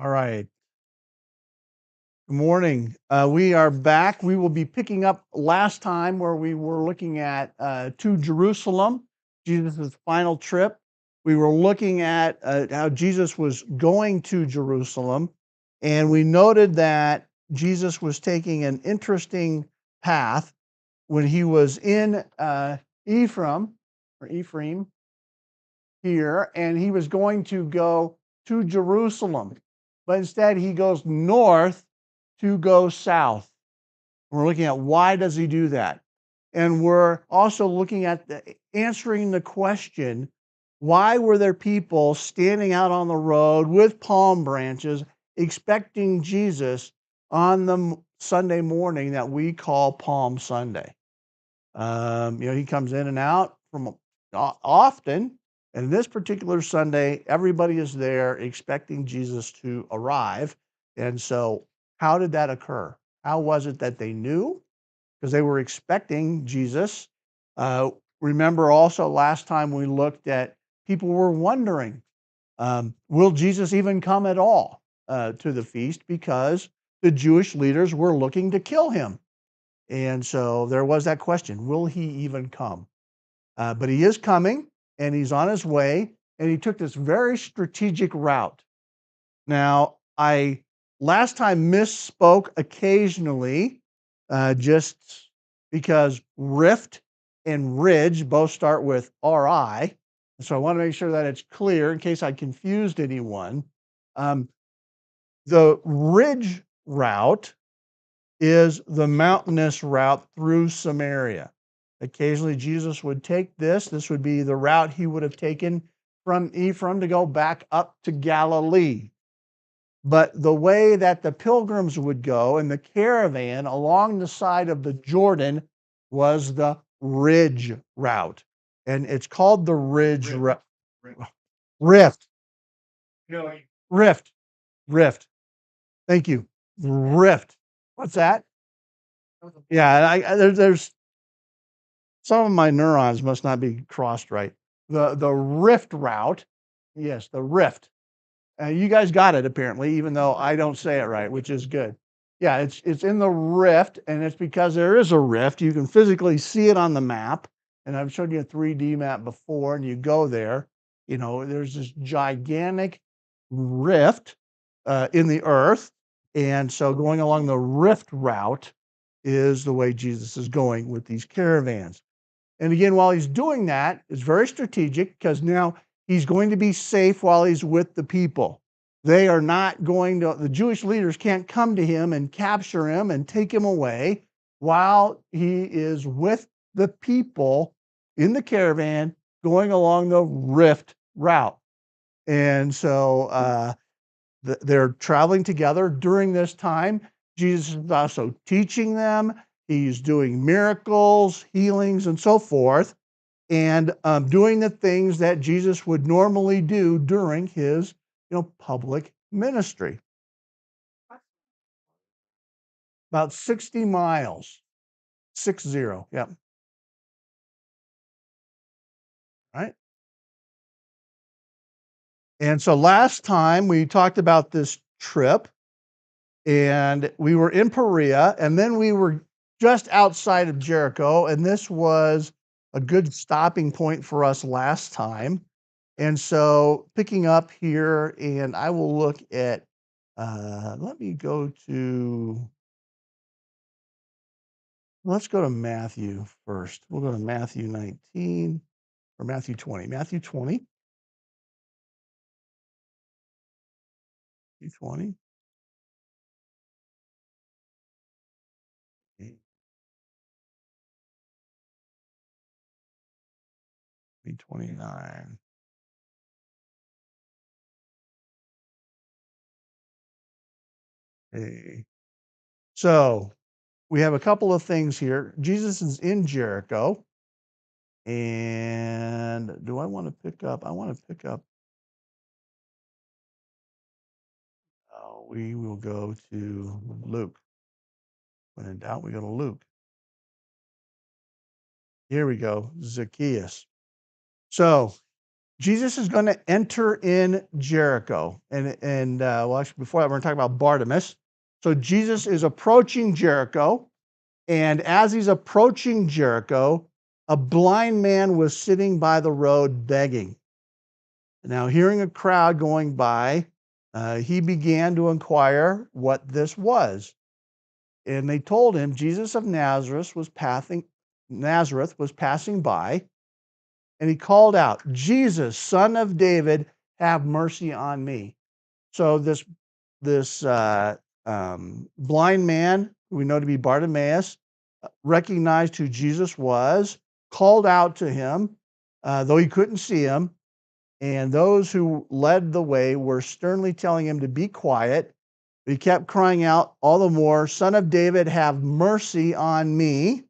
All right. Good morning. We are back. We will be picking up last time where we were looking at to Jerusalem, Jesus' final trip. We were looking at how Jesus was going to Jerusalem, and we noted that Jesus was taking an interesting path when he was in Ephraim here, and he was going to go to Jerusalem. But instead, he goes north to go south. We're looking at why does he do that? And we're also looking at answering the question, why were there people standing out on the road with palm branches expecting Jesus on the Sunday morning that we call Palm Sunday? He comes in and out from often. And this particular Sunday, everybody is there expecting Jesus to arrive. And so, how did that occur? How was it that they knew? Because they were expecting Jesus. Uh, Remember also last time we looked at people were wondering, will Jesus even come at all to the feast? Because the Jewish leaders were looking to kill him. And so there was that question, will he even come? But he is coming, and he's on his way, and he took this very strategic route. Now, I last time misspoke occasionally, just because rift and ridge both start with RI. So I want to make sure that it's clear in case I confused anyone. Um, the ridge route is the mountainous route through Samaria. Occasionally, Jesus would take this. This would be the route he would have taken from Ephraim to go back up to Galilee. But the way that the pilgrims would go in the caravan along the side of the Jordan was the ridge route. And it's called the ridge route. Rift. No. Rift. Rift. Thank you. Rift. What's that? Yeah, there's some of my neurons must not be crossed right. The rift route, yes, the rift. You guys got it apparently, even though I don't say it right, which is good. Yeah, it's in the rift, and it's because there is a rift. You can physically see it on the map, and I've showed you a 3D map before, and you go there. There's this gigantic rift in the earth, and so going along the rift route is the way Jesus is going with these caravans. And again, while he's doing that, it's very strategic because now he's going to be safe while he's with the people. They are not going to, the Jewish leaders can't come to him and capture him and take him away while he is with the people in the caravan going along the rift route. And so they're traveling together during this time. Jesus is also teaching them. He's doing miracles, healings, and so forth, and doing the things that Jesus would normally do during his, public ministry. About 60 miles, 60. Yep. Right. And so last time we talked about this trip, and we were in Perea, and then we were just outside of Jericho, and this was a good stopping point for us last time. And so picking up here, and I will look at, let me go to, let's go to Matthew first. We'll go to Matthew 19 or Matthew 20. Matthew 20, Matthew 20, Matthew 29. Okay. So we have a couple of things here. Jesus is in Jericho. And do I want to pick up? I want to pick up. We will go to Luke. When in doubt, we go to Luke. Here we go, Zacchaeus. So Jesus is going to enter in Jericho. And well, actually, before that, we're going to talk about Bartimaeus. So Jesus is approaching Jericho. And as he's approaching Jericho, a blind man was sitting by the road begging. Now, hearing a crowd going by, he began to inquire what this was. And they told him Jesus of Nazareth was passing by, and he called out, "Jesus, Son of David, have mercy on me." So this blind man, who we know to be Bartimaeus, recognized who Jesus was, called out to him, though he couldn't see him. And those who led the way were sternly telling him to be quiet. He kept crying out all the more, "Son of David, have mercy on me."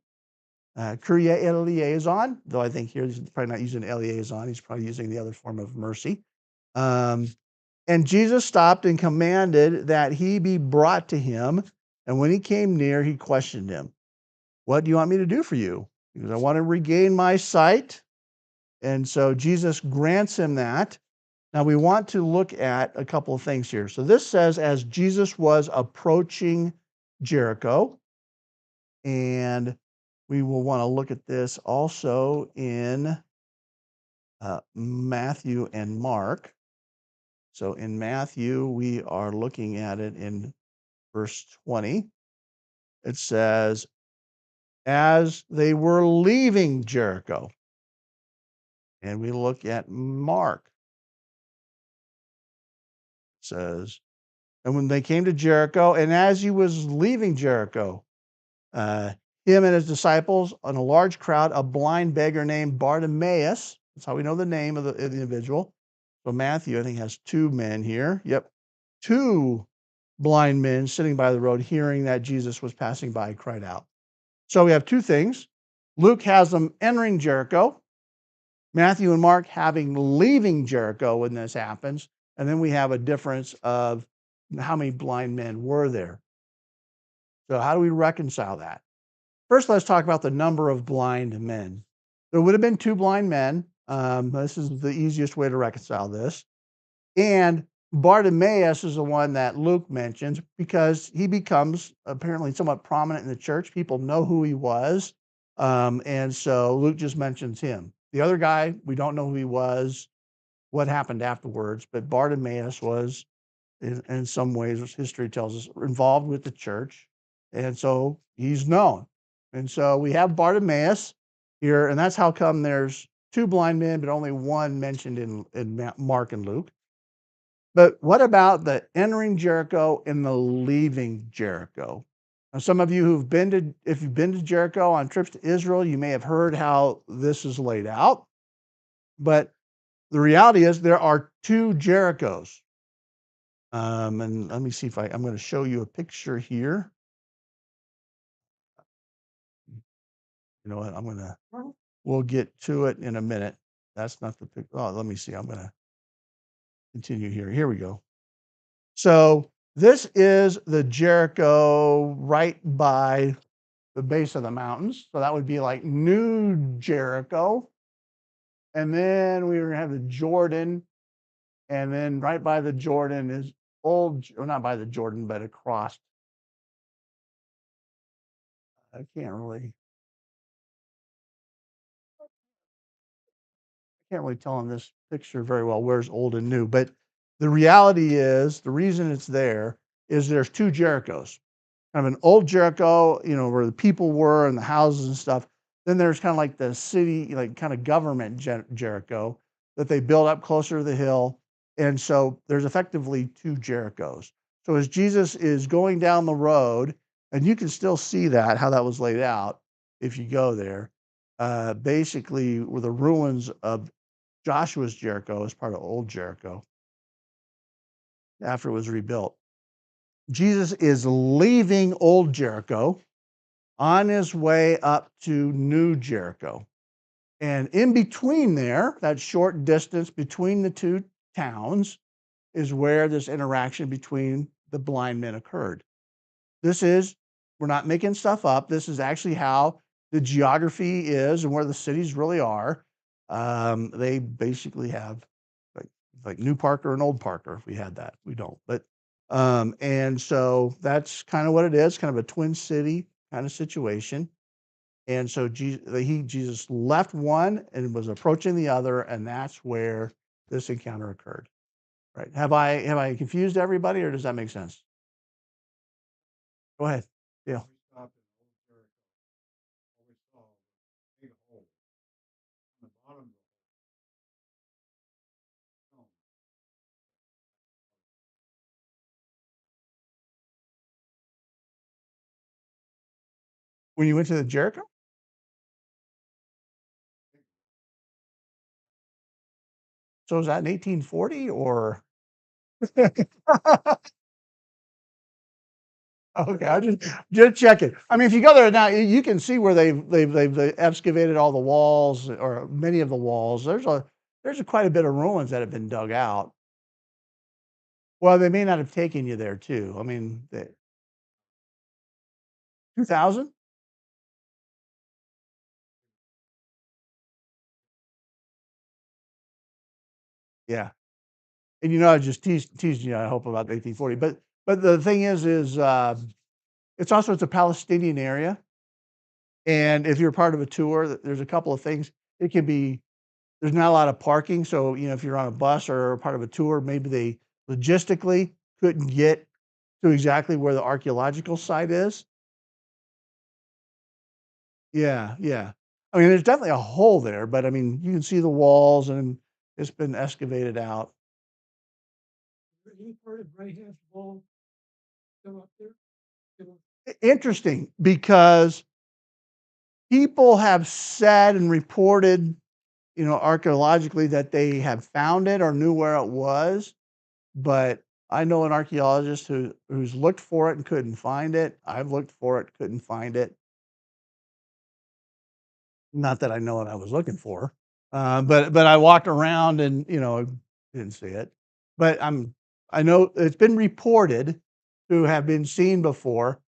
Kyrie eleison, though I think here he's probably not using eleison, he's probably using the other form of mercy. Um, and Jesus stopped and commanded that he be brought to him. And when he came near, he questioned him, "What do you want me to do for you?" He goes, "I want to regain my sight." And so Jesus grants him that. Now we want to look at a couple of things here. So this says, as Jesus was approaching Jericho, and we will want to look at this also in Matthew and Mark. So in Matthew, we are looking at it in verse 20. It says, as they were leaving Jericho. And we look at Mark. It says, and when they came to Jericho, and as he was leaving Jericho, uh, him and his disciples and a large crowd, a blind beggar named Bartimaeus. That's how we know the name of the individual. So Matthew, I think, has two men here. Yep. Two blind men sitting by the road, hearing that Jesus was passing by, cried out. So we have two things. Luke has them entering Jericho. Matthew and Mark having leaving Jericho when this happens. And then we have a difference of how many blind men were there. So how do we reconcile that? First, let's talk about the number of blind men. There would have been two blind men. This is the easiest way to reconcile this. And Bartimaeus is the one that Luke mentions because he becomes apparently somewhat prominent in the church. People know who he was. And so Luke just mentions him. The other guy, we don't know who he was, what happened afterwards, but Bartimaeus was, in some ways, as history tells us, involved with the church. And so he's known. And so we have Bartimaeus here, and that's how come there's two blind men, but only one mentioned in Mark and Luke. But what about the entering Jericho and the leaving Jericho? Now, some of you if you've been to Jericho on trips to Israel, you may have heard how this is laid out. But the reality is there are two Jerichos. And let me see if I'm going to show you a picture here. You know what? We'll get to it in a minute. That's not the picture. Oh, let me see. I'm going to continue here. Here we go. So this is the Jericho right by the base of the mountains. So that would be like New Jericho. And then we have the Jordan. And then right by the Jordan is not by the Jordan, but across. I can't really tell in this picture very well where's old and new. But the reality is, the reason it's there is there's two Jerichos. Kind of an old Jericho, where the people were and the houses and stuff. Then there's kind of like the city, like kind of government Jericho that they built up closer to the hill. And so there's effectively two Jerichos. So as Jesus is going down the road, and you can still see how that was laid out if you go there, basically were the ruins of Joshua's Jericho as part of old Jericho after it was rebuilt. Jesus is leaving old Jericho on his way up to New Jericho. And in between there, that short distance between the two towns, is where this interaction between the blind men occurred. We're not making stuff up. This is actually how the geography is and where the cities really are. They basically have like New Parker and Old Parker. If we had that, we don't. But and so that's kind of what it is, kind of a twin city kind of situation. And so Jesus left one and was approaching the other, and that's where this encounter occurred. Right? Have I confused everybody, or does that make sense? Go ahead. Yeah. When you went to the Jericho, so was that in 1840 or? Okay, I just checking. I mean, if you go there now, you can see where they've excavated all the walls or many of the walls. There's quite a bit of ruins that have been dug out. Well, they may not have taken you there too. I mean, 2000? Yeah. And I just teased you, I hope, about 1840. But the thing it's a Palestinian area, and if you're part of a tour, there's a couple of things. It can be There's not a lot of parking, so, if you're on a bus or part of a tour, maybe they logistically couldn't get to exactly where the archaeological site is. Yeah, yeah. I mean, there's definitely a hole there, but, I mean, you can see the walls and it's been excavated out. Interesting, because people have said and reported, archaeologically that they have found it or knew where it was. But I know an archaeologist who's looked for it and couldn't find it. I've looked for it, couldn't find it. Not that I know what I was looking for, but I walked around and, didn't see it. But I know it's been reported to have been seen before.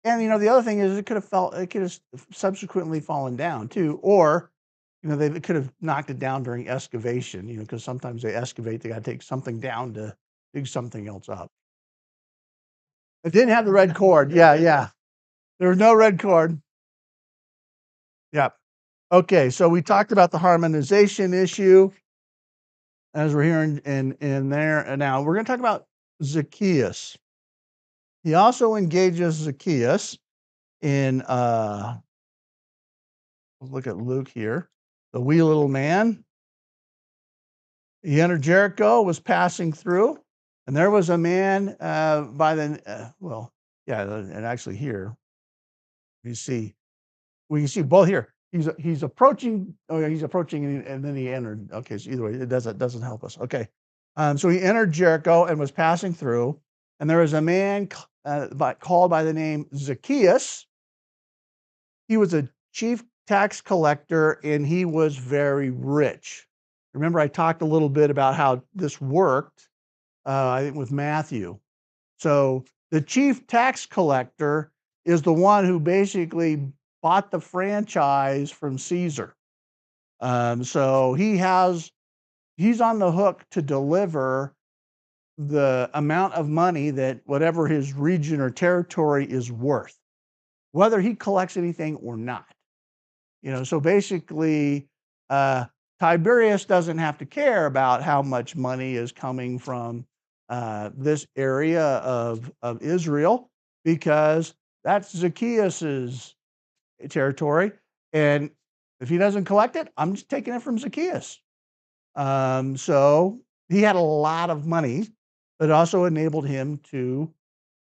And, the other thing is it could have subsequently fallen down too, or, they could have knocked it down during excavation, because sometimes they excavate, they gotta take something down to dig something else up. It didn't have the red cord. Yeah, yeah. There was no red cord. Yep. Okay, so we talked about the harmonization issue as we're hearing in there. And now we're gonna talk about Zacchaeus. He also engages Zacchaeus in look at Luke here. The wee little man. He entered Jericho, was passing through, and there was a man by the yeah, and actually here you see we can see both here. He's approaching. Oh, yeah, he's approaching, and then he entered. Okay, so either way, it doesn't help us. Okay, so he entered Jericho and was passing through, and there was a man called by the name Zacchaeus. He was a chief tax collector, and he was very rich. Remember, I talked a little bit about how this worked. I think with Matthew. So the chief tax collector is the one who basically bought the franchise from Caesar. So he's on the hook to deliver the amount of money that whatever his region or territory is worth, whether he collects anything or not. So basically, uh, Tiberius doesn't have to care about how much money is coming from this area of Israel, because that's Zacchaeus's territory. And if he doesn't collect it, I'm just taking it from Zacchaeus. So he had a lot of money, but also enabled him to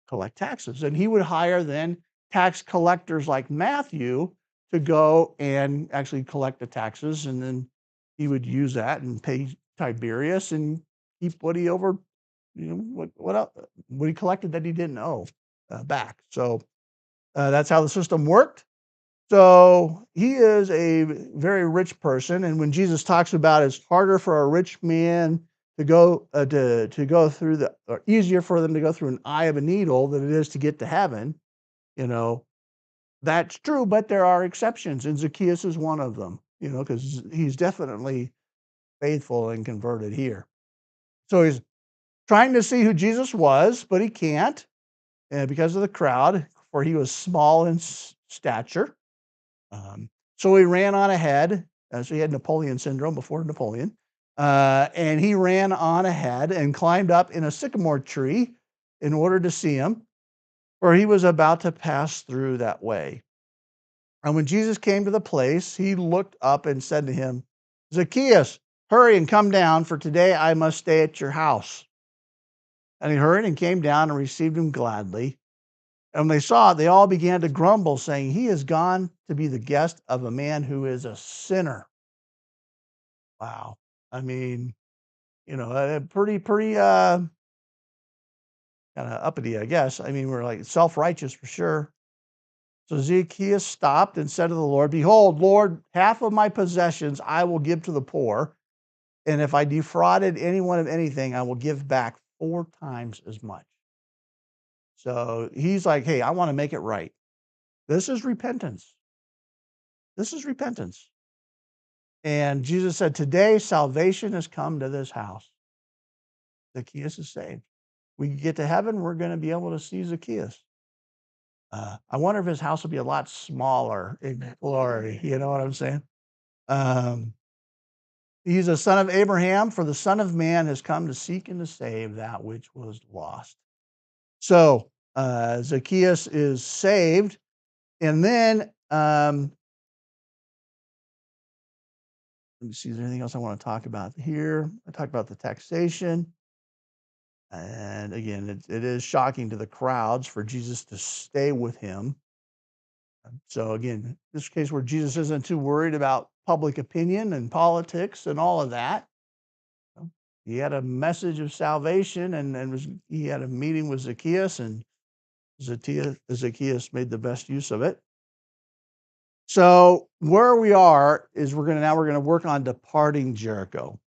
collect taxes. And he would hire then tax collectors like Matthew to go and actually collect the taxes. And then he would use that and pay Tiberius and keep what he over, what he collected that he didn't owe back. So that's how the system worked. So he is a very rich person, and when Jesus talks about it's harder for a rich man to go through or easier for them to go through an eye of a needle than it is to get to heaven, you know, that's true, but there are exceptions, and Zacchaeus is one of them. because he's definitely faithful and converted here. So he's trying to see who Jesus was, but he can't because of the crowd, for he was small in stature. Um, so he ran on ahead. So he had Napoleon syndrome before Napoleon. And he ran on ahead and climbed up in a sycamore tree in order to see him, for he was about to pass through that way. And when Jesus came to the place, he looked up and said to him, Zacchaeus, hurry and come down, for today I must stay at your house. And he hurried and came down and received him gladly. And when they saw it, they all began to grumble, saying, He is gone to be the guest of a man who is a sinner. Wow. I mean, pretty kind of uppity, I guess. I mean, we're like self-righteous for sure. So Zacchaeus stopped and said to the Lord, Behold, Lord, half of my possessions I will give to the poor. And if I defrauded anyone of anything, I will give back 4 times as much. So he's like, hey, I want to make it right. This is repentance. This is repentance. And Jesus said, today salvation has come to this house. Zacchaeus is saved. We get to heaven, we're going to be able to see Zacchaeus. I wonder if his house will be a lot smaller in glory. You know what I'm saying? Um, he's a son of Abraham, for the Son of Man has come to seek and to save that which was lost. So Zacchaeus is saved. And then, let me see, is there anything else I want to talk about here? I talked about the taxation. And again, it is shocking to the crowds for Jesus to stay with him. So again, this case where Jesus isn't too worried about public opinion and politics and all of that. He had a message of salvation, and he had a meeting with Zacchaeus, and Zacchaeus made the best use of it. So where we are is we're gonna work on departing Jericho,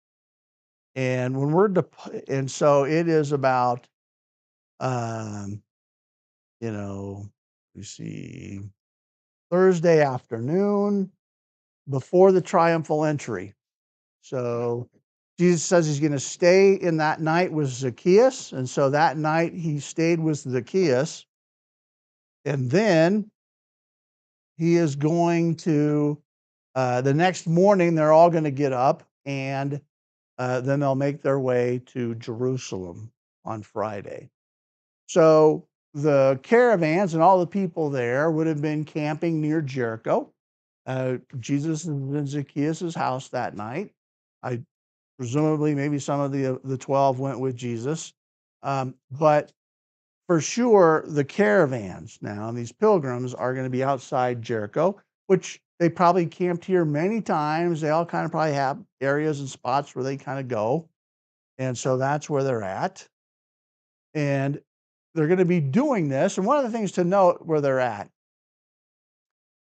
and so it is about um, you see Thursday afternoon before the triumphal entry. So Jesus says he's going to stay in that night with Zacchaeus. And so that night he stayed with Zacchaeus. And then he is going to, the next morning, they're all going to get up and then they'll make their way to Jerusalem on Friday. So the caravans and all the people there would have been camping near Jericho. Jesus was in Zacchaeus' house that night. I presumably maybe some of the 12 went with Jesus, but for sure the caravans now, these pilgrims, are going to be outside Jericho, which they probably camped here many times. They all kind of probably have areas and spots where they kind of go, and so that's where they're at. And they're going to be doing this. And one of the things to note where they're at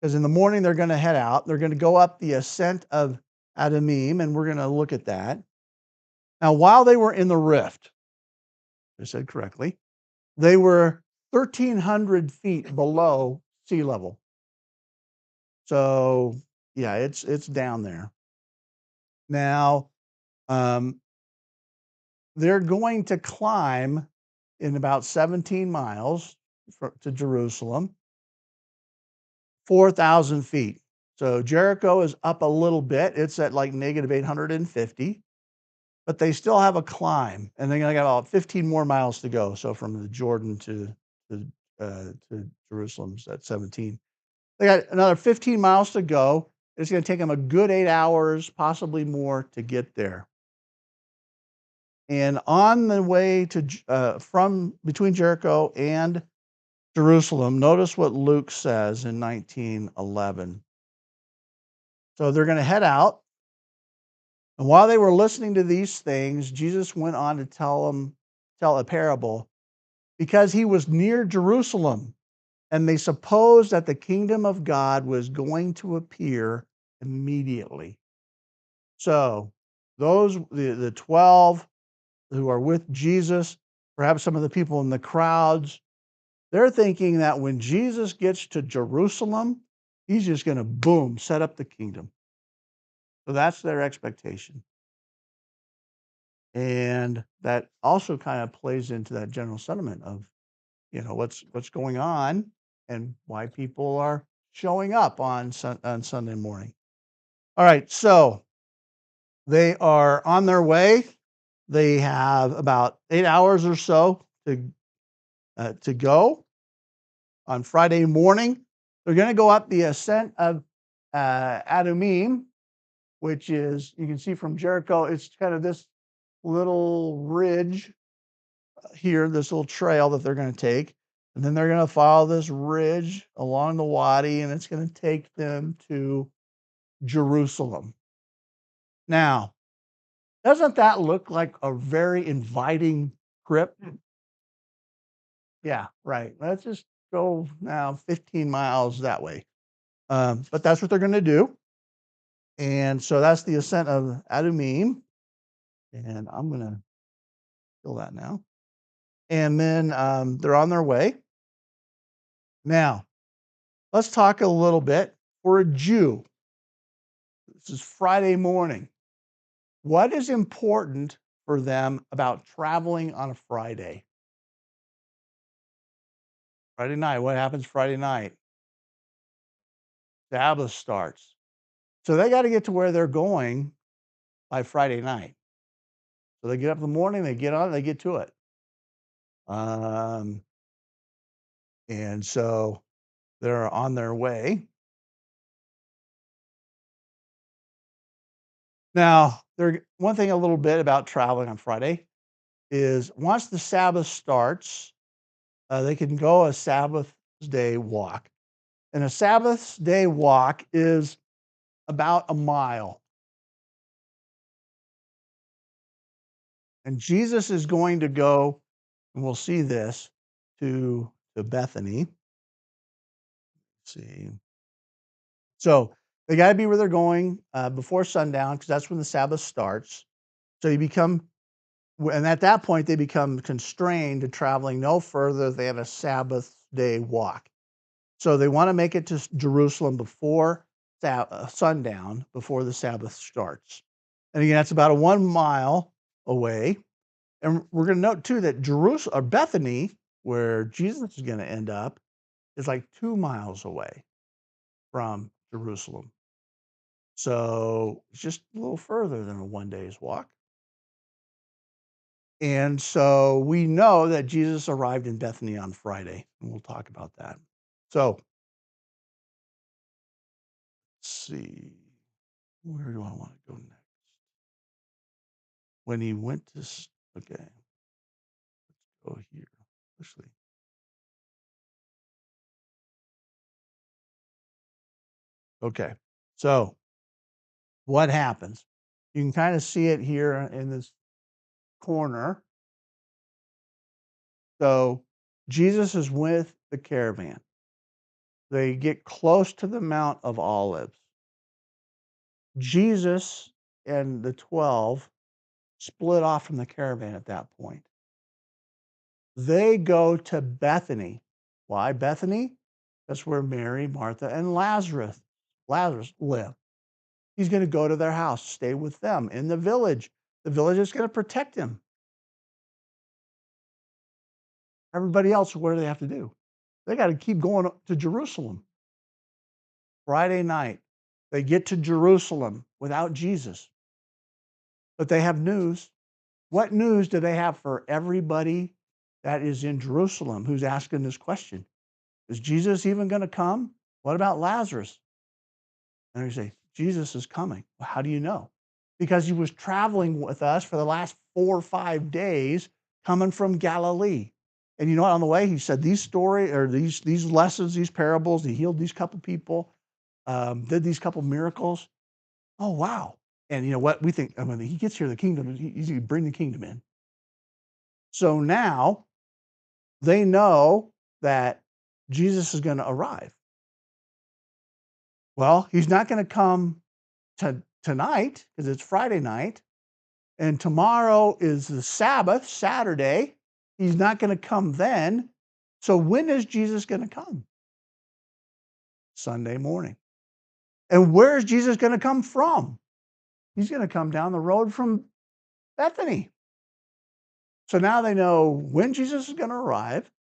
is in the morning they're going to head out. They're going to go up the ascent of Adamim, and we're going to look at that. Now, while they were in the rift, I said correctly, they were 1,300 feet below sea level. So, yeah, it's down there. Now, they're going to climb in about 17 miles to Jerusalem, 4,000 feet. So Jericho is up a little bit. It's at like negative 850. But they still have a climb, and they got about 15 more miles to go. So from the Jordan to Jerusalem's at 17. They got another 15 miles to go. It's going to take them a good 8 hours, possibly more, to get there. And on the way to from between Jericho and Jerusalem, notice what Luke says in 19:11. So they're going to head out. And while they were listening to these things, Jesus went on to tell a parable, because he was near Jerusalem, and they supposed that the kingdom of God was going to appear immediately. So the 12 who are with Jesus, perhaps some of the people in the crowds, they're thinking that when Jesus gets to Jerusalem, he's just going to, boom, set up the kingdom. So that's their expectation. And that also kind of plays into that general sentiment of, what's going on and why people are showing up on Sunday morning. All right, so they are on their way. They have about 8 hours or so to go on Friday morning. They're going to go up the ascent of Adumim, which is, you can see from Jericho, it's kind of this little ridge here, this little trail that they're going to take. And then they're going to follow this ridge along the wadi, and it's going to take them to Jerusalem. Now, doesn't that look like a very inviting trip? Yeah, right. Let's just go now 15 miles that way. But that's what they're going to do. And so that's the ascent of Adumim. And I'm going to fill that now. And then they're on their way. Now, let's talk a little bit for a Jew. This is Friday morning. What is important for them about traveling on a Friday? Friday night. What happens Friday night? Sabbath starts. So they got to get to where they're going by Friday night. So they get up in the morning, they get on, they get to it. And so they're on their way. Now, one thing a little bit about traveling on Friday is once the Sabbath starts, they can go a Sabbath day walk. And a Sabbath day walk is about a mile. And Jesus is going to go, and we'll see this, to Bethany. Let's see. So they got to be where they're going before sundown, because that's when the Sabbath starts. So and at that point, they become constrained to traveling no further than a Sabbath day walk. So they want to make it to Jerusalem before sundown, before the Sabbath starts. And again, that's about a 1 mile away. And we're going to note too that Jerusalem or Bethany, where Jesus is going to end up, is like 2 miles away from Jerusalem. So it's just a little further than a 1 day's walk. And so we know that Jesus arrived in Bethany on Friday, and we'll talk about that. So let's see, where do I want to go next? When he went to, okay, let's go here. Actually, okay, so what happens? You can kind of see it here in this corner. So Jesus is with the caravan. They get close to the Mount of Olives. Jesus and the 12 split off from the caravan at that point. They go to Bethany. Why Bethany? That's where Mary, Martha, and Lazarus live. He's going to go to their house, stay with them in the village. The village is going to protect him. Everybody else, what do they have to do? They got to keep going to Jerusalem. Friday night, they get to Jerusalem without Jesus. But they have news. What news do they have for everybody that is in Jerusalem who's asking this question? Is Jesus even going to come? What about Lazarus? And they say, Jesus is coming. Well, how do you know? Because he was traveling with us for the last 4 or 5 days coming from Galilee. And you know what? On the way, he said these lessons, these parables, he healed these couple people, did these couple miracles. Oh, wow. And you know what? We think, when he gets here, the kingdom, he's going to bring the kingdom in. So now they know that Jesus is going to arrive. Well, he's not going to come tonight because it's Friday night, and tomorrow is the Sabbath, Saturday. He's not going to come then. So when is Jesus going to come? Sunday morning. And where is Jesus going to come from? He's going to come down the road from Bethany. So now they know when Jesus is going to arrive.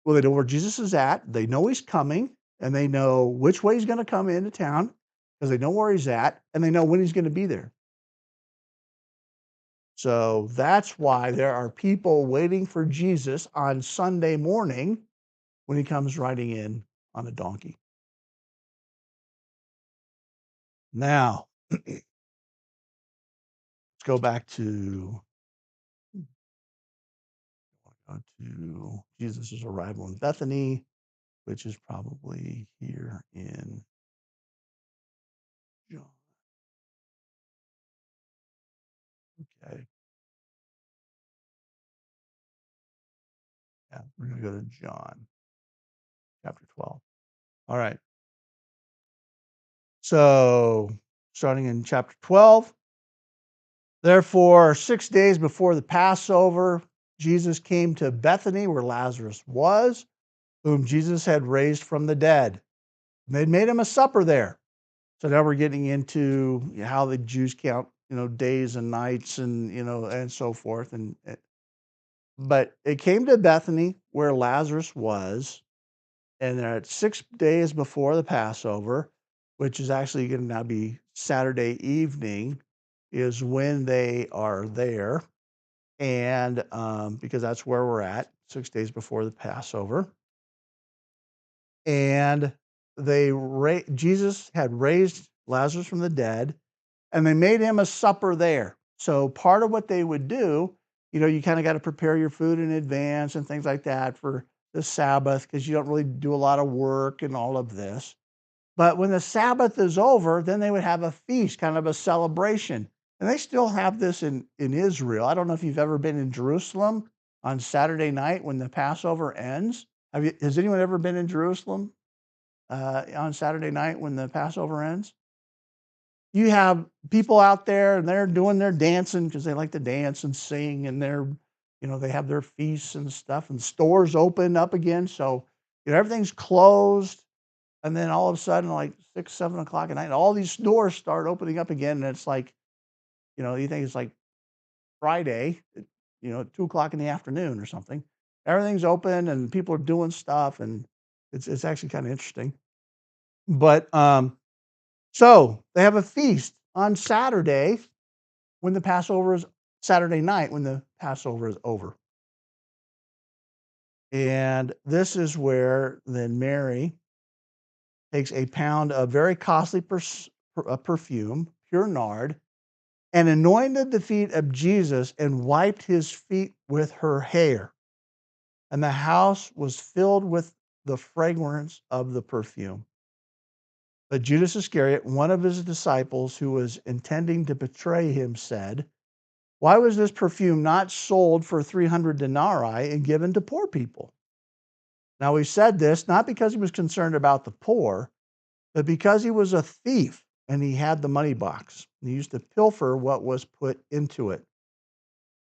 Well, they know where Jesus is at. They know he's coming, and they know which way he's going to come into town because they know where he's at, and they know when he's going to be there. So that's why there are people waiting for Jesus on Sunday morning when he comes riding in on a donkey. Now, let's go back to Jesus' arrival in Bethany, which is probably here in John. Okay. Yeah, we're going to go to John chapter 12. All right. So, starting in chapter 12, therefore, 6 days before the Passover, Jesus came to Bethany where Lazarus was, whom Jesus had raised from the dead. And they'd made him a supper there. So now we're getting into how the Jews count, days and nights and, and so forth. But it came to Bethany where Lazarus was, and they're at 6 days before the Passover, which is actually going to now be Saturday evening, is when they are there, and because that's where we're at, 6 days before the Passover, and Jesus had raised Lazarus from the dead, and they made him a supper there. So part of what they would do, you kind of got to prepare your food in advance and things like that for the Sabbath because you don't really do a lot of work and all of this. But when the Sabbath is over, then they would have a feast, kind of a celebration. And they still have this in Israel. I don't know if you've ever been in Jerusalem on Saturday night when the Passover ends. Has anyone ever been in Jerusalem on Saturday night when the Passover ends? You have people out there and they're doing their dancing because they like to dance and sing, and they have their feasts and stuff, and stores open up again. So, everything's closed. And then all of a sudden, like 6, 7 o'clock at night, all these stores start opening up again. And it's like, you think it's like Friday, at 2 o'clock in the afternoon or something. Everything's open and people are doing stuff. And it's actually kind of interesting. But so they have a feast on Saturday when the Passover is Saturday night when the Passover is over. And this is where then Mary takes a pound of very costly perfume, pure nard, and anointed the feet of Jesus and wiped his feet with her hair. And the house was filled with the fragrance of the perfume. But Judas Iscariot, one of his disciples who was intending to betray him, said, "Why was this perfume not sold for 300 denarii and given to poor people?" Now he said this not because he was concerned about the poor, but because he was a thief and he had the money box. He used to pilfer what was put into it.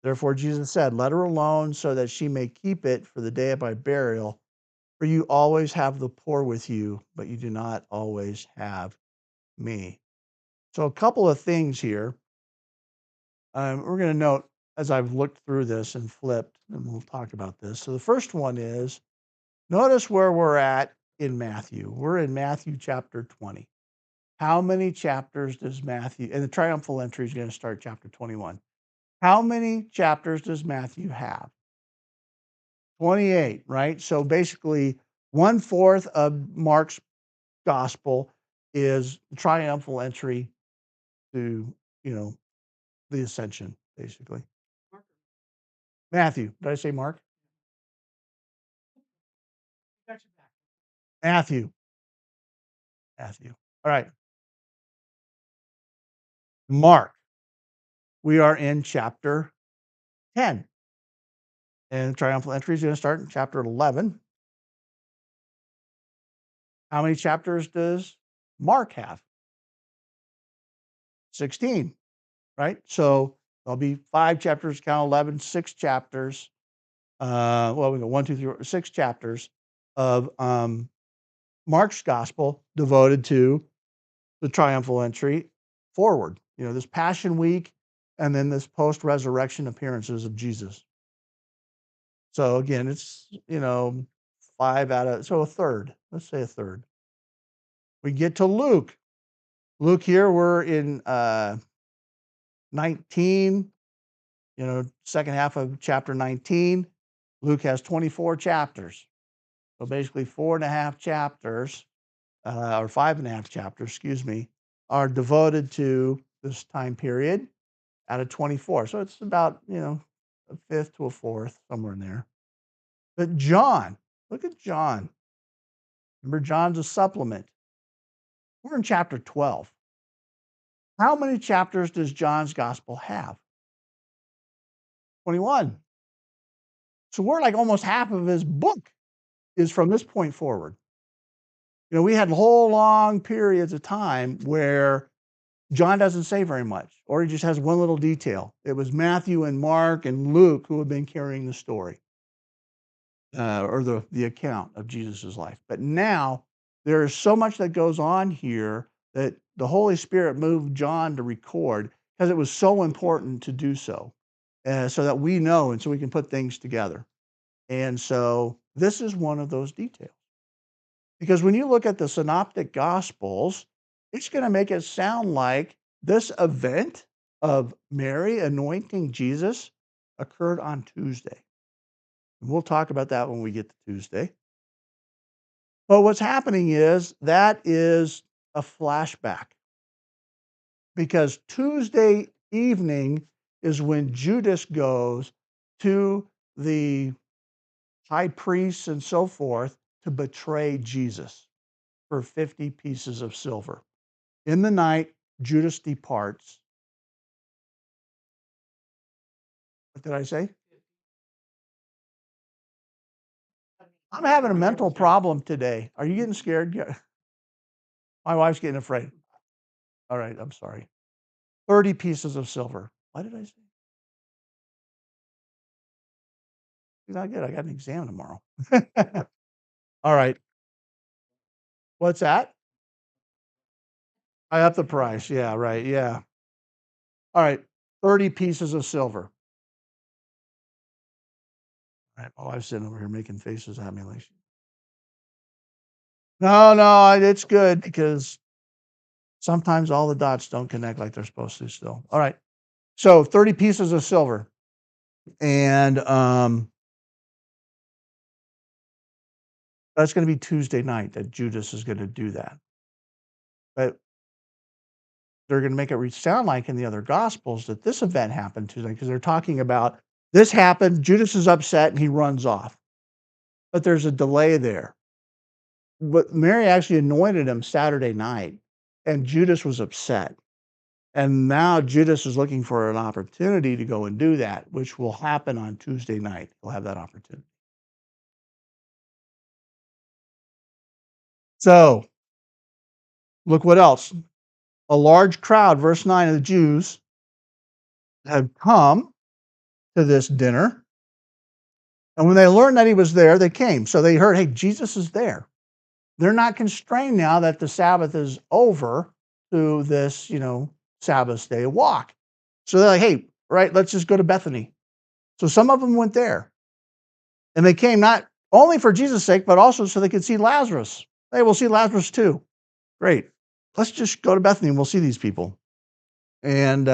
Therefore Jesus said, "Let her alone so that she may keep it for the day of my burial. For you always have the poor with you, but you do not always have me." So a couple of things here. We're going to note as I've looked through this and flipped, and we'll talk about this. So the first one is, notice where we're at in Matthew. We're in Matthew chapter 20. How many chapters does Matthew, and the triumphal entry is going to start chapter 21. How many chapters does Matthew have? 28, right? So basically, 1/4 of Mark's gospel is the triumphal entry to, the ascension, basically. Matthew, did I say Mark? Matthew. Matthew. All right. Mark. We are in chapter 10. And the triumphal entry is going to start in chapter 11. How many chapters does Mark have? 16, right? So there'll be 5 chapters, count 11, 6 chapters. We go 1, 2, 3, 6 chapters of Mark's gospel devoted to the triumphal entry forward. this Passion Week, and then this post-resurrection appearances of Jesus. So again, it's, 5 out of, so a third. Let's say a third. We get to Luke. Luke here, we're in 19, second half of chapter 19. Luke has 24 chapters. So basically 4.5 chapters, or 5.5 chapters, excuse me, are devoted to this time period out of 24. So it's about, a fifth to a fourth, somewhere in there. But John, look at John. Remember, John's a supplement. We're in chapter 12. How many chapters does John's gospel have? 21. So we're like almost half of his book is from this point forward. We had whole long periods of time where John doesn't say very much, or he just has one little detail. It was Matthew and Mark and Luke who have been carrying the story, or the account of Jesus' life. But now there is so much that goes on here that the Holy Spirit moved John to record because it was so important to do so, so that we know and so we can put things together. And so this is one of those details. Because when you look at the synoptic gospels, it's going to make it sound like this event of Mary anointing Jesus occurred on Tuesday. And we'll talk about that when we get to Tuesday. But what's happening is that is a flashback. Because Tuesday evening is when Judas goes to the high priests and so forth to betray Jesus for 50 pieces of silver. In the night, Judas departs. What did I say? I'm having a mental problem today. Are you getting scared? My wife's getting afraid. All right, I'm sorry. 30 pieces of silver. Why did I say? It's not good. I got an exam tomorrow. All right. What's that? I up the price. Yeah, right. Yeah. All right. 30 pieces of silver. All right. My wife's sitting over here making faces at me like, no, it's good because sometimes all the dots don't connect like they're supposed to still. All right. So 30 pieces of silver. And that's going to be Tuesday night that Judas is going to do that. But they're going to make it sound like in the other Gospels that this event happened Tuesday because they're talking about this happened, Judas is upset, and he runs off. But there's a delay there. But Mary actually anointed him Saturday night, and Judas was upset. And now Judas is looking for an opportunity to go and do that, which will happen on Tuesday night. He'll have that opportunity. So, look what else. A large crowd, verse 9, of the Jews had come to this dinner. And when they learned that he was there, they came. So they heard, hey, Jesus is there. They're not constrained now that the Sabbath is over to this, Sabbath day walk. So they're like, hey, right, let's just go to Bethany. So some of them went there. And they came not only for Jesus' sake, but also so they could see Lazarus. Hey, we'll see Lazarus too. Great. Let's just go to Bethany and we'll see these people. And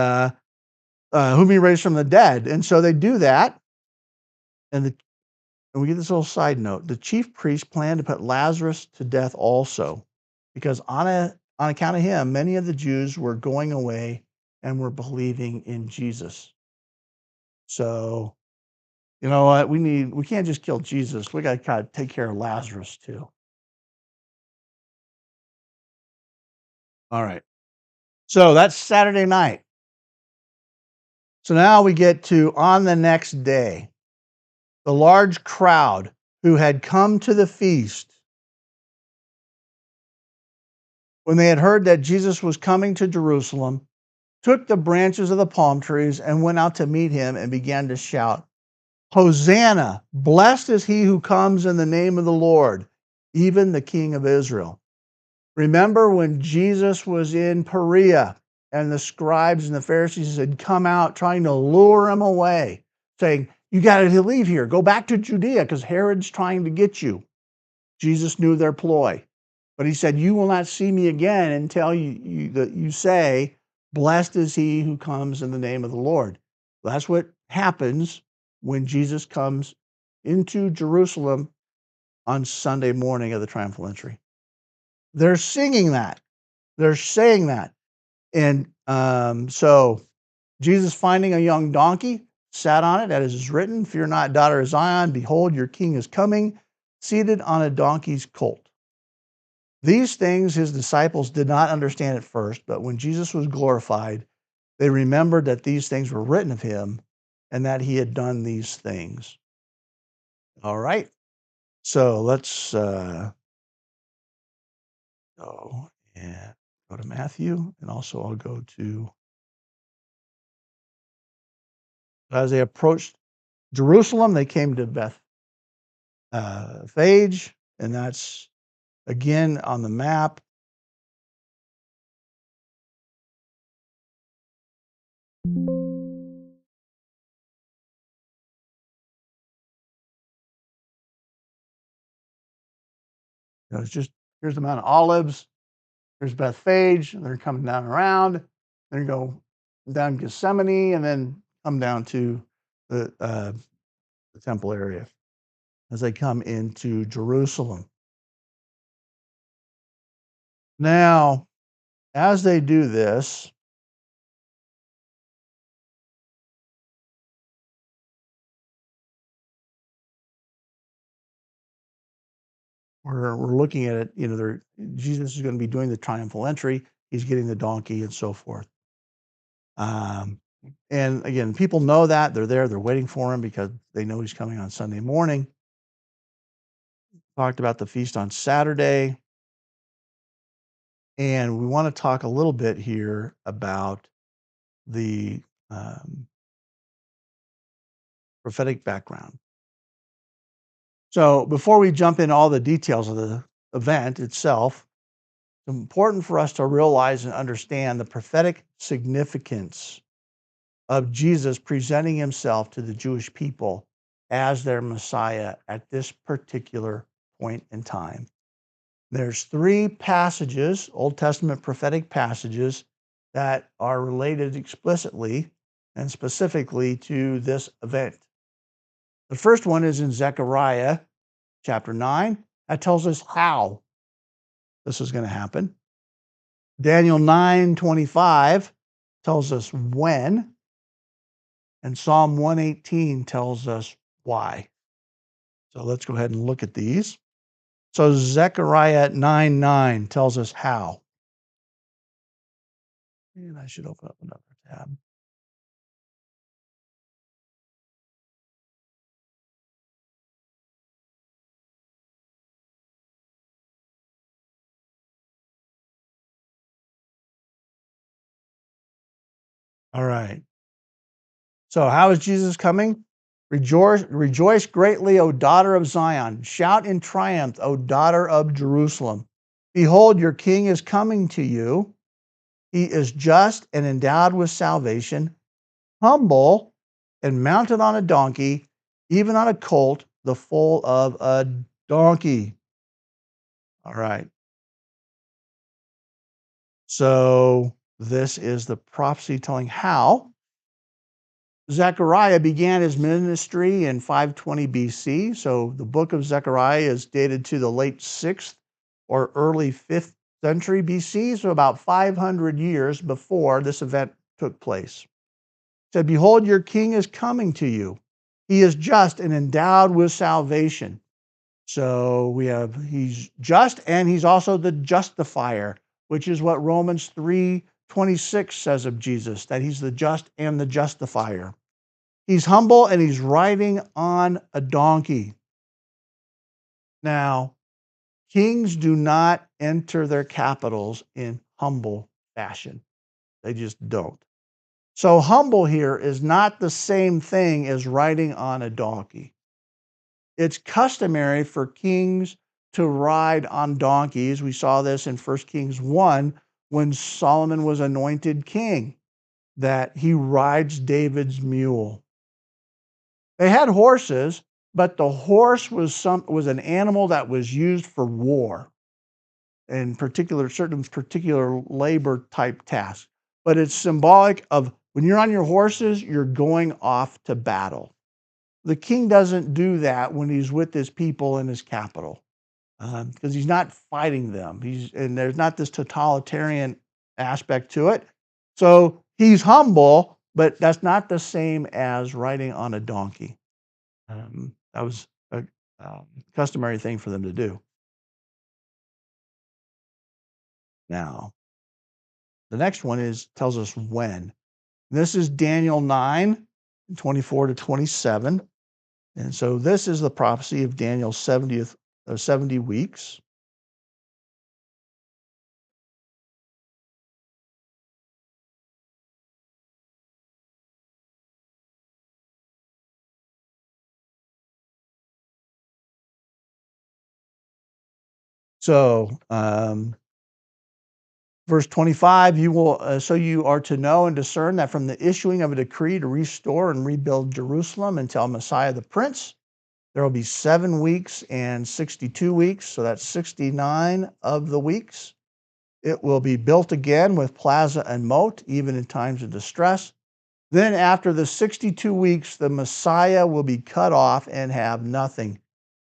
whom he raised from the dead. And so they do that. And we get this little side note. The chief priest planned to put Lazarus to death also, because on account of him, many of the Jews were going away and were believing in Jesus. So, you know what? We can't just kill Jesus. We got to take care of Lazarus too. All right. So that's Saturday night. So now we get to on the next day. The large crowd who had come to the feast, when they had heard that Jesus was coming to Jerusalem, took the branches of the palm trees and went out to meet him and began to shout, Hosanna, blessed is he who comes in the name of the Lord, even the King of Israel. Remember when Jesus was in Perea and the scribes and the Pharisees had come out trying to lure him away, saying, "You got to leave here. Go back to Judea because Herod's trying to get you." Jesus knew their ploy. But he said, "You will not see me again until you say, 'Blessed is he who comes in the name of the Lord.'" That's what happens when Jesus comes into Jerusalem on Sunday morning of the triumphal entry. They're singing that. They're saying that. And so Jesus, finding a young donkey, sat on it, as is written, "Fear not, daughter of Zion, behold, your king is coming, seated on a donkey's colt." These things his disciples did not understand at first, but when Jesus was glorified, they remembered that these things were written of him and that he had done these things. All right. So let's go and go to Matthew, and also I'll go to, as they approached Jerusalem, they came to Phage, and that's again on the map. It's just, here's the Mount of Olives, there's Bethphage, and they're coming down around, then go down Gethsemane, and then come down to the temple area as they come into Jerusalem. Now, as they do this, we're looking at it, Jesus is going to be doing the triumphal entry. He's getting the donkey and so forth. And again, people know that. They're there. They're waiting for him because they know he's coming on Sunday morning. Talked about the feast on Saturday. And we want to talk a little bit here about the prophetic background. So before we jump into all the details of the event itself, it's important for us to realize and understand the prophetic significance of Jesus presenting himself to the Jewish people as their Messiah at this particular point in time. There's 3 passages, Old Testament prophetic passages, that are related explicitly and specifically to this event. The first one is in Zechariah chapter 9. That tells us how this is going to happen. Daniel 9:25 tells us when, and Psalm 118 tells us why. So let's go ahead and look at these. So Zechariah 9:9 tells us how. And I should open up another tab. All right. So how is Jesus coming? Rejoice greatly, O daughter of Zion. Shout in triumph, O daughter of Jerusalem. Behold, your king is coming to you. He is just and endowed with salvation, humble and mounted on a donkey, even on a colt, the foal of a donkey. All right. So this is the prophecy telling how Zechariah began his ministry in 520 BC. So the book of Zechariah is dated to the late 6th or early 5th century BC, so about 500 years before this event took place. It said, "Behold, your king is coming to you. He is just and endowed with salvation." So we have, he's just, and he's also the justifier, which is what Romans 3:26 says of Jesus, that he's the just and the justifier. He's humble and he's riding on a donkey. Now, kings do not enter their capitals in humble fashion. They just don't. So humble here is not the same thing as riding on a donkey. It's customary for kings to ride on donkeys. We saw this in 1 Kings 1 when Solomon was anointed king, that he rides David's mule. They had horses, but the horse was an animal that was used for war and certain particular labor type tasks. But it's symbolic of when you're on your horses, you're going off to battle. The king doesn't do that when he's with his people in his capital because he's not fighting them. And there's not this totalitarian aspect to it. So he's humble, but that's not the same as riding on a donkey. That was a customary thing for them to do. Now, the next one tells us when. This is Daniel 9:24 to 27. And so this is the prophecy of Daniel's 70 weeks. So, verse 25, so you are to know and discern that from the issuing of a decree to restore and rebuild Jerusalem until Messiah the Prince, there will be 7 weeks and 62 weeks. So that's 69 of the weeks. It will be built again with plaza and moat, even in times of distress. Then after the 62 weeks, the Messiah will be cut off and have nothing.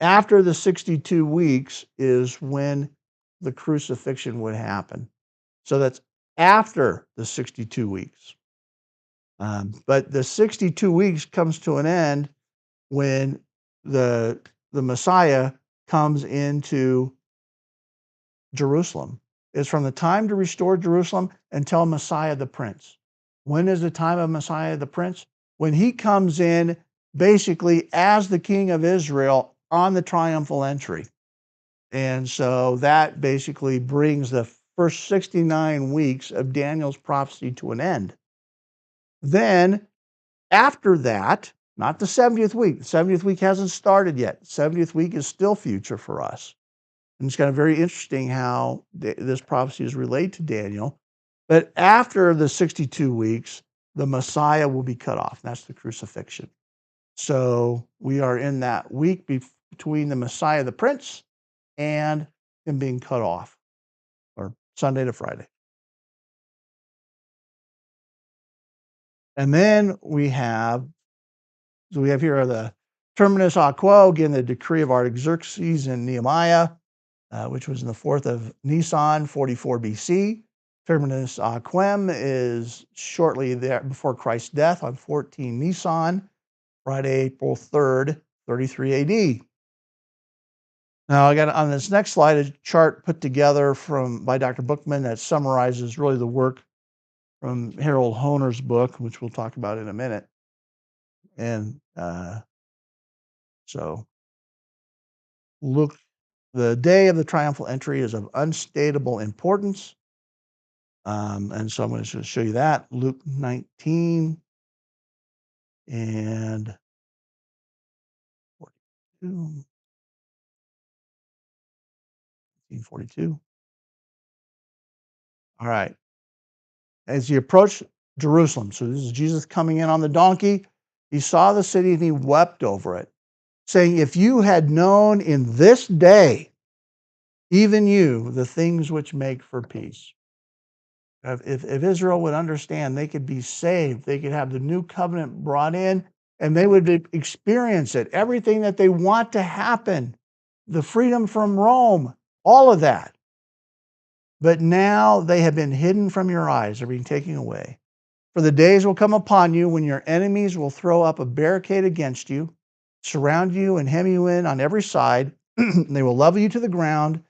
After the 62 weeks is when the crucifixion would happen. So that's after the 62 weeks. But the 62 weeks comes to an end when the Messiah comes into Jerusalem. It's from the time to restore Jerusalem until Messiah the Prince. When is the time of Messiah the Prince? When he comes in basically as the King of Israel on the triumphal entry. And so that basically brings the first 69 weeks of Daniel's prophecy to an end. Then, after that, not the 70th week, the 70th week hasn't started yet. The 70th week is still future for us. And it's kind of very interesting how this prophecy is related to Daniel. But after the 62 weeks, the Messiah will be cut off. That's the crucifixion. So we are in that week between the Messiah, the Prince, and him being cut off, or Sunday to Friday. And then we have here the Terminus a quo, again, the decree of Artaxerxes and Nehemiah, which was in the 4th of Nisan, 44 BC. Terminus a quem is shortly there before Christ's death on 14 Nisan, Friday, April 3rd, 33 AD. Now, I got on this next slide a chart put together by Dr. Bookman that summarizes really the work from Harold Honer's book, which we'll talk about in a minute. And so, look, the day of the triumphal entry is of unstatable importance. And so I'm going to show you that. Luke 19 and 42. 42. All right. As he approached Jerusalem, so this is Jesus coming in on the donkey, he saw the city and he wept over it, saying, if you had known in this day, even you, the things which make for peace. If Israel would understand, they could be saved, they could have the new covenant brought in, and they would experience it, everything that they want to happen, the freedom from Rome, all of that. But now they have been hidden from your eyes, they're being taken away. For the days will come upon you when your enemies will throw up a barricade against you, surround you and hem you in on every side. They will level you to the ground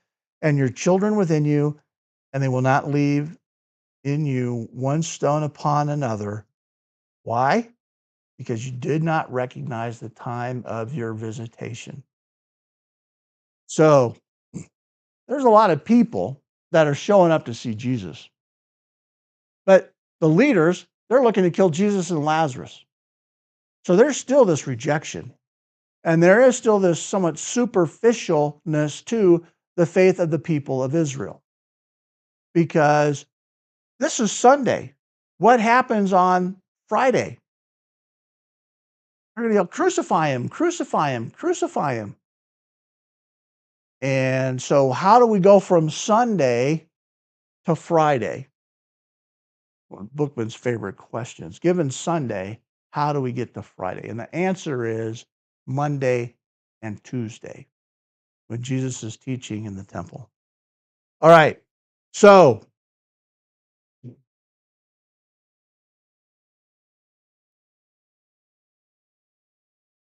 and your children within you, and they will not leave in you one stone upon another. Why? Because you did not recognize the time of your visitation. So there's a lot of people that are showing up to see Jesus. But the leaders, they're looking to kill Jesus and Lazarus. So there's still this rejection. And there is still this somewhat superficialness to the faith of the people of Israel. Because This is Sunday. What happens on Friday? They're going to yell, crucify him, crucify him, crucify him. And so, how do we go from Sunday to Friday? One of Bookman's favorite questions. Given Sunday, how do we get to Friday? And the answer is Monday and Tuesday when Jesus is teaching in the temple. All right. So,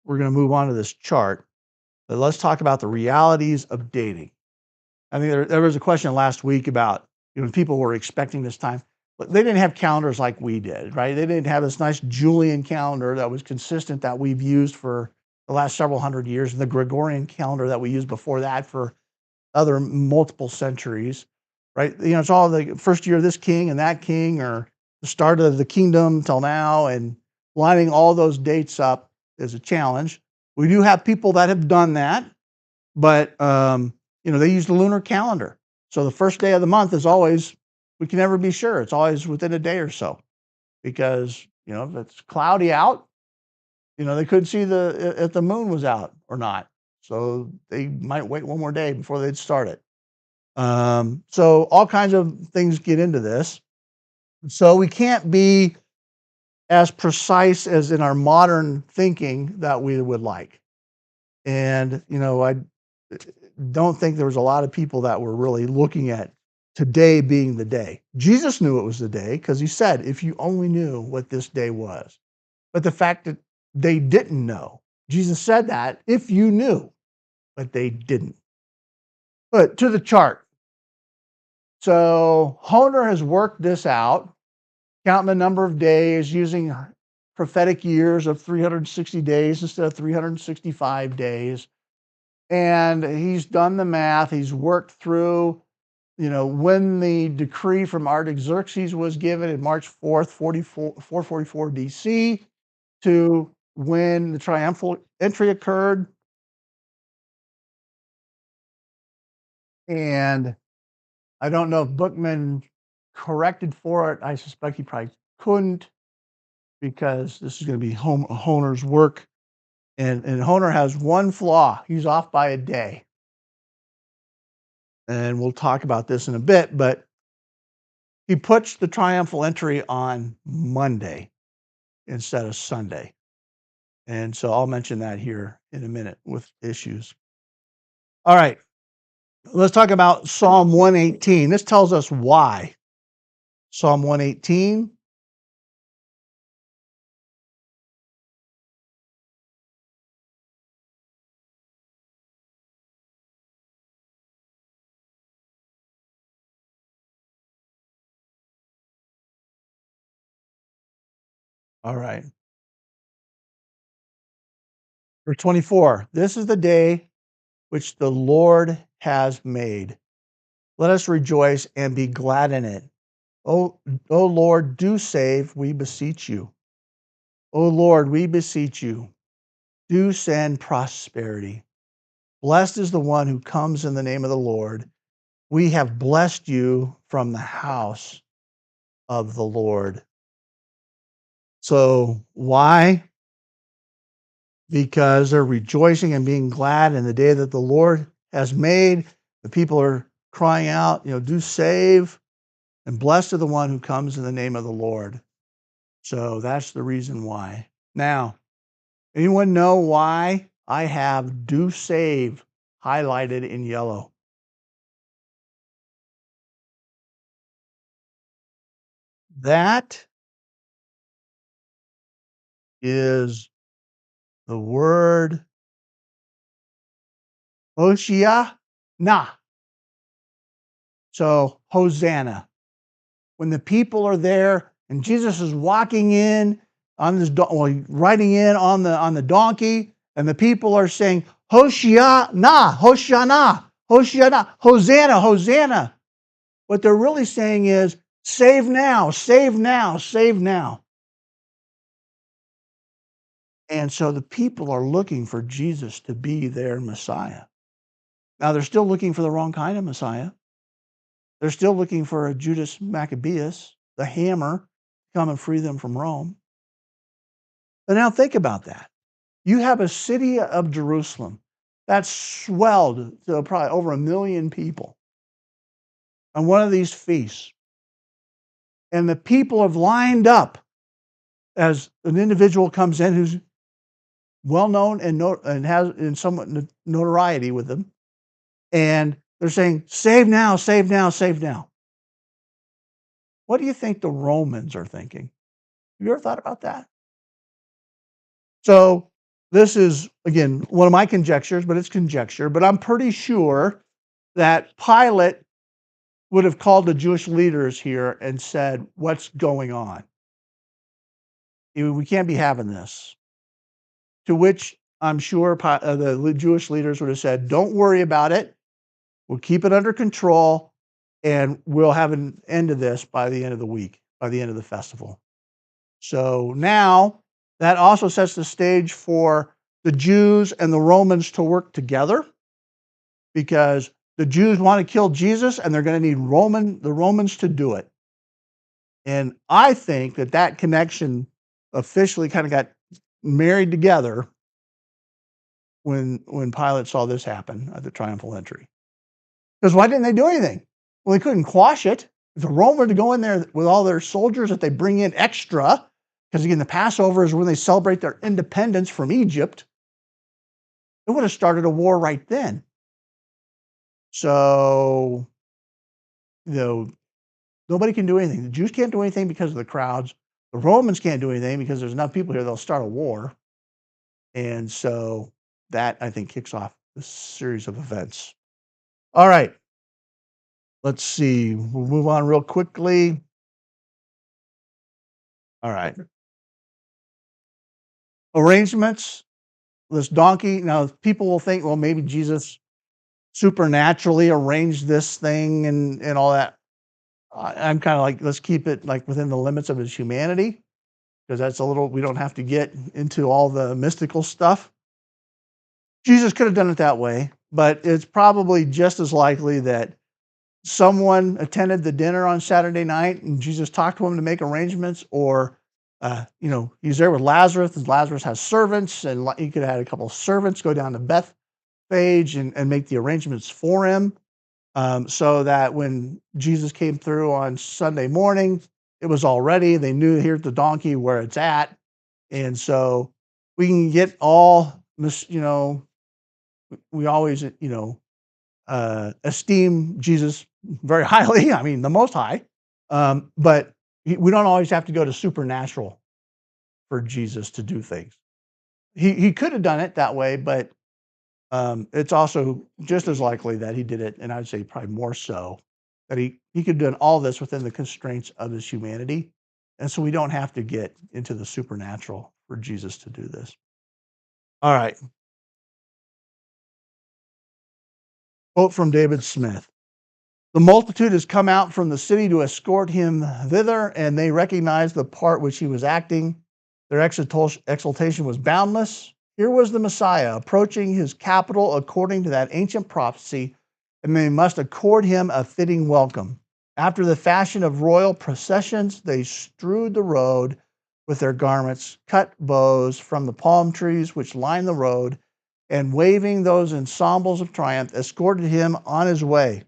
we're going to move on to this chart. But let's talk about the realities of dating. I think there was a question last week about, people were expecting this time, but they didn't have calendars like we did, right? They didn't have this nice Julian calendar that was consistent that we've used for the last several hundred years, and the Gregorian calendar that we used before that for other multiple centuries, right? It's all the first year of this king and that king, or the start of the kingdom till now, and lining all those dates up is a challenge. We do have people that have done that, but they use the lunar calendar. So the first day of the month is always, we can never be sure. It's always within a day or so, because if it's cloudy out, they couldn't see if the moon was out or not. So they might wait one more day before they'd start it. So all kinds of things get into this. So we can't be as precise as in our modern thinking that we would like. And, I don't think there was a lot of people that were really looking at today being the day. Jesus knew it was the day because he said, if you only knew what this day was. But the fact that they didn't know, Jesus said that, if you knew, but they didn't. But to the chart. So Honer has worked this out, counting the number of days using prophetic years of 360 days instead of 365 days. And he's done the math. He's worked through, when the decree from Artaxerxes was given in March 4th, 444 DC, to when the triumphal entry occurred. And I don't know if Bookman corrected for it. I suspect he probably couldn't, because this is going to be Honer's work. And Honer has one flaw. He's off by a day. And we'll talk about this in a bit, but he puts the triumphal entry on Monday instead of Sunday. And so I'll mention that here in a minute with issues. All right. Let's talk about Psalm 118. This tells us why. Psalm 118. All right. Verse 24. This is the day which the Lord has made. Let us rejoice and be glad in it. O Lord, do save, we beseech you. O Lord, we beseech you, do send prosperity. Blessed is the one who comes in the name of the Lord. We have blessed you from the house of the Lord. So why? Because they're rejoicing and being glad in the day that the Lord has made. The people are crying out, do save, and blessed is the one who comes in the name of the Lord. So that's the reason why. Now, anyone know why I have do save highlighted in yellow? That is the word Hosanna. So Hosanna. When the people are there and Jesus is walking in on this, riding in on the donkey, and the people are saying Hosanna, Hosanna, Hosanna, Hosanna, Hosanna. What they're really saying is, save now, save now, save now. And so the people are looking for Jesus to be their Messiah. Now, they're still looking for the wrong kind of Messiah. They're still looking for a Judas Maccabeus. the hammer to come and free them from Rome. But now think about that. You have a city of Jerusalem that's swelled to probably over 1 million people on one of these feasts. And the people have lined up as an individual comes in who's well known and has somewhat notoriety with them. And they're saying, save now, save now, save now. What do you think the Romans are thinking? Have you ever thought about that? So this is, again, one of my conjectures, but it's conjecture. But I'm pretty sure that Pilate would have called the Jewish leaders here and said, what's going on? We can't be having this. To which I'm sure the Jewish leaders would have said, don't worry about it. We'll keep it under control, and we'll have an end to this by the end of the week, by the end of the festival. So now that also sets the stage for the Jews and the Romans to work together, because the Jews want to kill Jesus, and they're going to need the Romans to do it. And I think that connection officially kind of got married together when Pilate saw this happen at the triumphal entry. Because why didn't they do anything? Well, they couldn't quash it. If the Rome were to go in there with all their soldiers that they bring in extra, because again, the Passover is when they celebrate their independence from Egypt, it would have started a war right then. So, nobody can do anything. The Jews can't do anything because of the crowds. The Romans can't do anything because there's enough people here, they'll start a war. And so that, I think, kicks off this series of events. All right. Let's see. We'll move on real quickly. All right. Arrangements. This donkey. Now, people will think, well, maybe Jesus supernaturally arranged this thing and all that. I'm kind of like, let's keep it like within the limits of his humanity, because that's we don't have to get into all the mystical stuff. Jesus could have done it that way, but it's probably just as likely that someone attended the dinner on Saturday night and Jesus talked to him to make arrangements, or he's there with Lazarus, and Lazarus has servants, and he could have had a couple of servants go down to Bethphage and make the arrangements for him, so that when Jesus came through on Sunday morning, it was all ready. They knew here's the donkey where it's at, and so we can get all we always esteem Jesus very highly. I mean, the Most High. But we don't always have to go to supernatural for Jesus to do things. He could have done it that way, but it's also just as likely that he did it, and I'd say probably more so, that he could have done all this within the constraints of his humanity. And so we don't have to get into the supernatural for Jesus to do this. All right. Quote from David Smith. The multitude has come out from the city to escort him thither, and they recognize the part which he was acting. Their exultation was boundless. Here was the Messiah approaching his capital according to that ancient prophecy, and they must accord him a fitting welcome. After the fashion of royal processions, they strewed the road with their garments, cut boughs from the palm trees which lined the road, and waving those ensembles of triumph, escorted him on his way.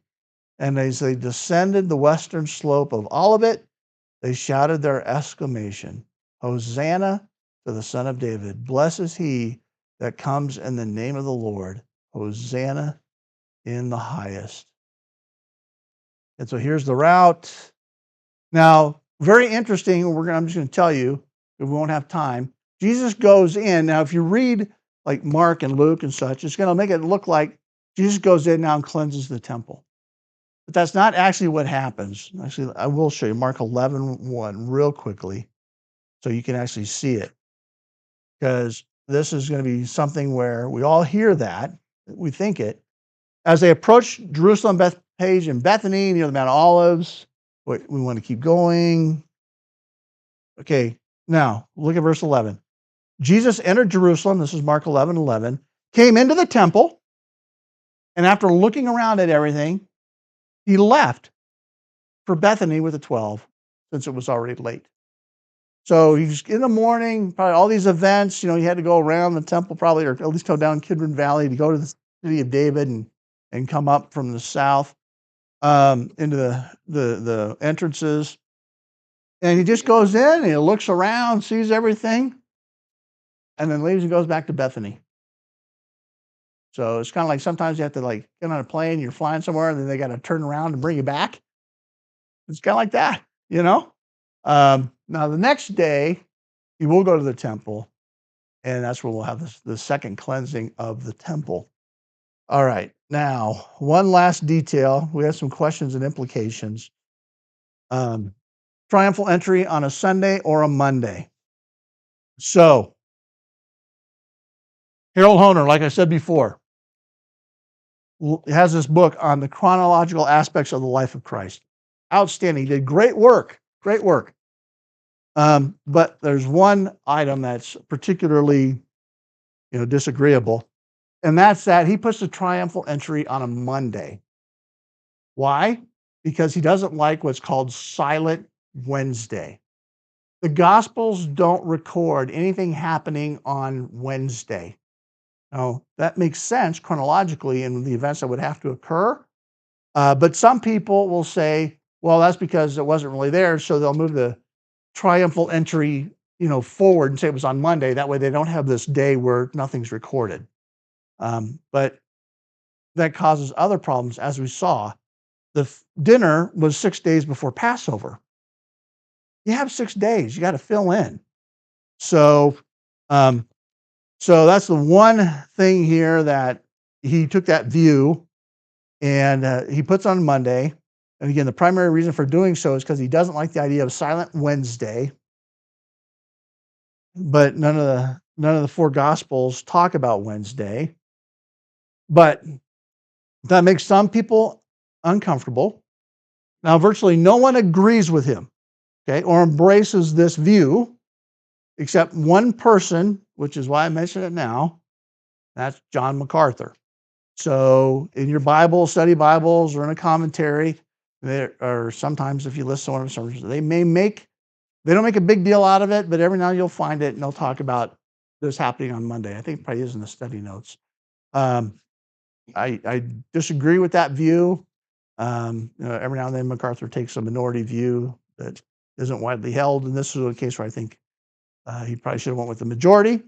And as they descended the western slope of Olivet, they shouted their exclamation, Hosanna to the Son of David. Blessed is he that comes in the name of the Lord. Hosanna in the highest. And so here's the route. Now, very interesting, I'm just going to tell you, we won't have time. Jesus goes in. Now, if you read like Mark and Luke and such, it's going to make it look like Jesus goes in now and cleanses the temple. But that's not actually what happens. Actually, I will show you Mark 11:1 real quickly so you can actually see it. Because this is going to be something where we all hear that, we think it. As they approach Jerusalem, Bethphage, and Bethany near the Mount of Olives, we want to keep going. Okay, now look at verse 11. Jesus entered Jerusalem, this is Mark 11:11, came into the temple, and after looking around at everything, he left for Bethany with the 12. since it was already late. So he's in the morning, probably all these events, he had to go around the temple probably, or at least go down Kidron Valley to go to the city of David and come up from the south into the entrances. And he just goes in and he looks around, sees everything, and then leaves and goes back to Bethany. So it's kind of like sometimes you have to get on a plane, you're flying somewhere, and then they got to turn around and bring you back. It's kind of like that, Now the next day, he will go to the temple, and that's where we'll have the second cleansing of the temple. All right. Now, one last detail. We have some questions and implications. Triumphal entry on a Sunday or a Monday. So, Harold Hoehner, like I said before, has this book on the chronological aspects of the life of Christ. Outstanding. He did great work. Great work. But there's one item that's particularly, disagreeable, and that's that he puts the triumphal entry on a Monday. Why? Because he doesn't like what's called Silent Wednesday. The Gospels don't record anything happening on Wednesday. Now, that makes sense chronologically in the events that would have to occur. But some people will say, well, that's because it wasn't really there, so they'll move the triumphal entry, forward and say it was on Monday. That way they don't have this day where nothing's recorded. But that causes other problems, as we saw. The dinner was 6 days before Passover. You have 6 days. You got to fill in. So that's the one thing here that he took that view, and he puts on Monday. And again, the primary reason for doing so is because he doesn't like the idea of Silent Wednesday. But none of the 4 Gospels talk about Wednesday. But that makes some people uncomfortable. Now, virtually no one agrees with him, okay, or embraces this view, except one person, which is why I mention it now. That's John MacArthur. So in your Bible, study Bibles, or in a commentary, or sometimes if you listen to one of the sermons, they don't make a big deal out of it, but every now and then you'll find it, and they'll talk about this happening on Monday. I think it probably is in the study notes. I disagree with that view. Every now and then MacArthur takes a minority view that isn't widely held, and this is a case where I think he probably should have went with the majority.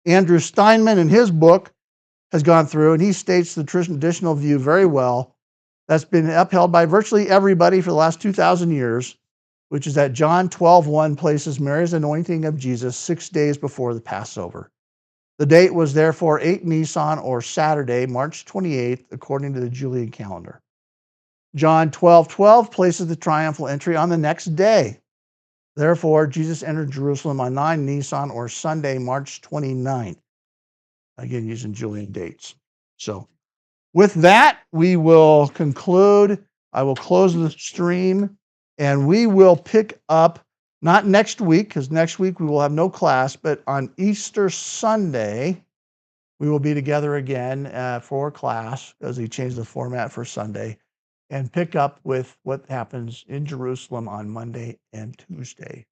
Andrew Steinman, in his book, has gone through, and he states the traditional view very well. That's been upheld by virtually everybody for the last 2,000 years, which is that John 12:1 places Mary's anointing of Jesus 6 days before the Passover. The date was therefore 8 Nisan, or Saturday, March 28th, according to the Julian calendar. John 12:12 places the triumphal entry on the next day. Therefore, Jesus entered Jerusalem on 9 Nisan, or Sunday, March 29th. Again, using Julian dates. So with that, we will conclude. I will close the stream, and we will pick up, not next week, because next week we will have no class, but on Easter Sunday, we will be together again for class, as he changed the format for Sunday, and pick up with what happens in Jerusalem on Monday and Tuesday.